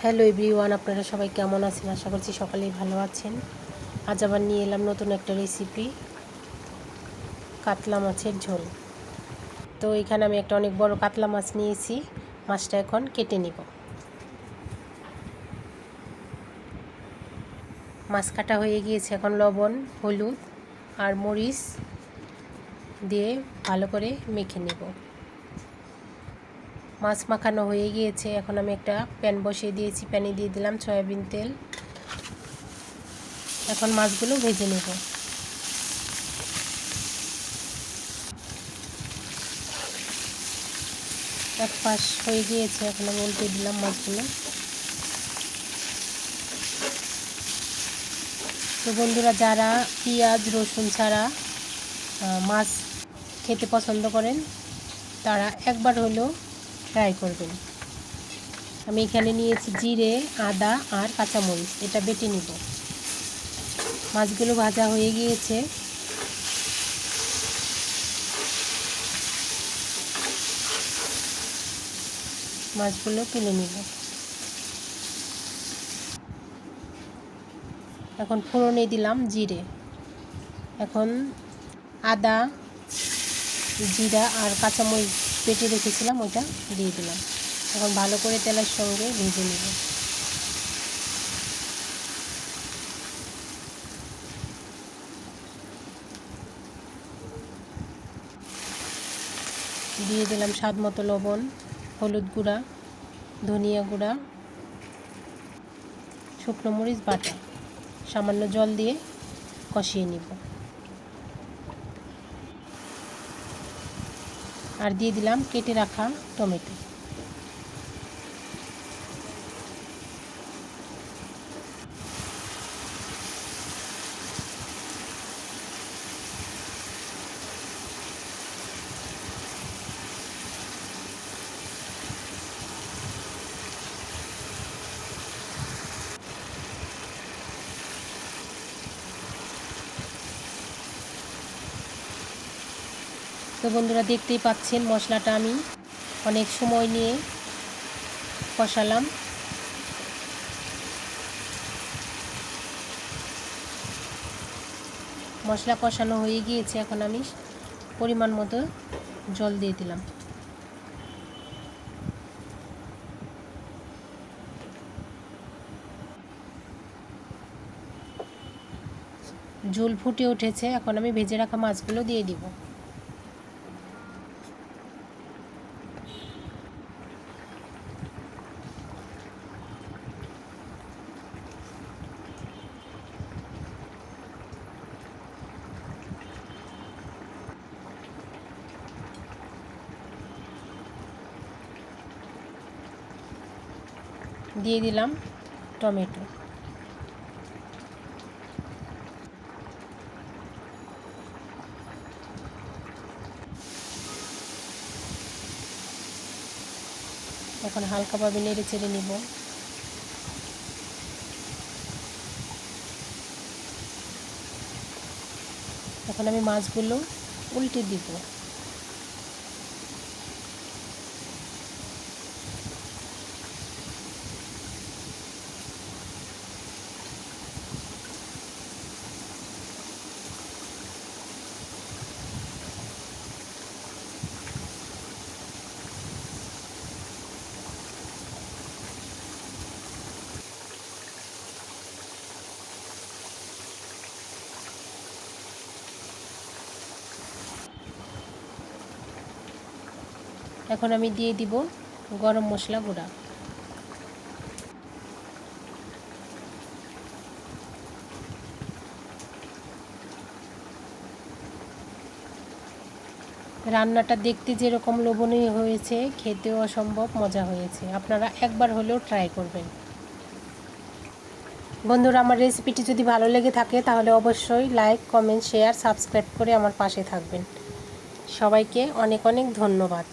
Hello everyone, আপনারা সবাই কেমন আছেন? আশা করছি সকলেই ভালো আছেন। আজ আবার নিয়ে এলাম নতুন একটা রেসিপি, কাতলা মাছের ঝোল। তো এখানে আমি একটা অনেক বড় কাতলা মাছ নিয়েছি। মাছটা এখন কেটে নিব। মাছ কাটা হয়ে গিয়েছে, এখন লবণ, হলুদ আর মরিচ দিয়ে ভালো করে মেখে নেব। মাছ মাখানো হয়ে গিয়েছে, এখন আমি একটা প্যান বসিয়ে দিয়েছি। প্যানে দিয়ে দিলাম সয়াবিন তেল। এখন মাছগুলো ভেজে নেব। এক পাশ হয়ে গিয়েছে, এখন আমি উল্টে দিলাম মাছগুলো। তো বন্ধুরা, যারা পেঁয়াজ রসুন ছাড়া মাছ খেতে পছন্দ করেন তারা একবার হলেও ট্রাই করবেন। আমি এখানে নিয়েছি জিরে, আদা আর কাঁচামরিচ, এটা বেটে নিব। মাছগুলো ভাজা হয়ে গিয়েছে, মাছগুলো তুলে নিব। এখন ফোড়নে দিলাম জিরে, এখন আদা, জিরা আর কাঁচামরিচ বেটে রেখেছিলাম, ওইটা দিয়ে দিলাম। এখন ভালো করে তেলের সঙ্গে ভেজে নেব। দিয়ে দিলাম স্বাদ মতো লবণ, হলুদ গুঁড়া, ধনিয়া গুঁড়া, শুকনো মরিচ বাটা। সামান্য জল দিয়ে কষিয়ে নিব। আর দিয়ে দিলাম কেটে রাখা টমেটো। তো বন্ধুরা, দেখতেই পাচ্ছেন মশলাটা আমি অনেক সময় নিয়ে কষালাম। মশলা কষানো হয়ে গিয়েছে, এখন আমি পরিমাণ মতো জল দিয়ে দিলাম। ঝোল ফুটে উঠেছে, এখন আমি ভেজে রাখা মাছগুলো দিয়ে দিব। দিয়ে দিলাম টমেটো। এখন হালকাভাবে নেড়ে চেড়ে নিব। এখন আমি মাছগুলো উল্টে দিব। এখন আমি দিয়ে দিব গরম মশলা গুঁড়া। রান্নাটা দেখতে যেরকম লোভনীয় হয়েছে, খেতেও অসম্ভব মজা হয়েছে। আপনারা একবার হলেও ট্রাই করবেন। বন্ধুরা, আমার রেসিপিটি যদি ভালো লেগে থাকে তাহলে অবশ্যই লাইক, কমেন্ট, শেয়ার, সাবস্ক্রাইব করে আমার পাশে থাকবেন। সবাইকে অনেক অনেক ধন্যবাদ।